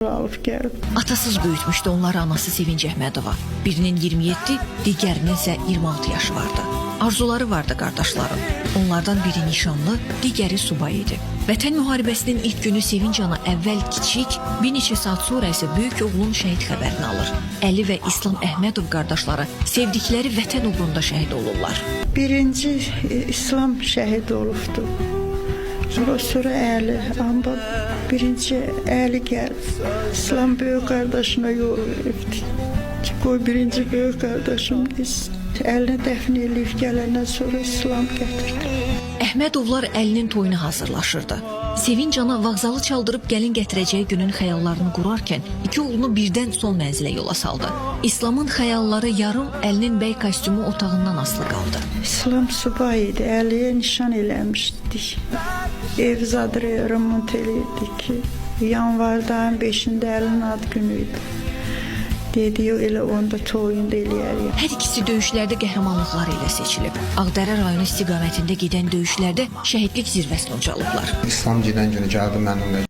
Alıp gəlib. Atasız böyütmüşdü onları anası Sevinç Əhmədova. Birinin 27, digərinin isə 26 yaşı vardı. Arzuları vardı qardaşların. Onlardan biri nişanlı, digəri subay idi. Vətən müharibəsinin ilk günü Sevinç ana əvvəl kiçik, bir neçə saat sonra isə böyük oğlunun şəhid xəbərini alır. Əli və İslam Əhmədov qardaşları sevdikləri vətən uğrunda şəhid olurlar. Birinci İslam şəhid olubdu. Sonra Əli, amma birinci Əli gəlib. İslam böyük qardaşına yol veribdi. Qoy birinci böyük qardaşım biz Əlini dəfn eləyib gələndən sonra İslam gətirdi. Əhmədovlar Əlinin toyuna hazırlaşırdı. Sevinç ana vağzalı çaldırıb gəlin gətirəcəyi günün xəyallarını qurarkən iki oğlunu birdən son mənzilə yola saldı. İslamın xəyalları yarım Əlinin bəy kostyumu otağından asılı qaldı. İslam subay idi, Əliyə nişan eləmişdik. Ev zadı remont eləyirdik ki, yanvardan 5-də Əlinin ad günü idi. Dedi, elə onda toyunda eləyərik. Hər ikisi döyüşlərdə qəhrəmanlıqları ilə seçilib. Ağdərə rayonu istiqamətində gedən döyüşlərdə şəhidlik zirvəsinə ucalıblar. İslam gedən günü gəldi mənimlə.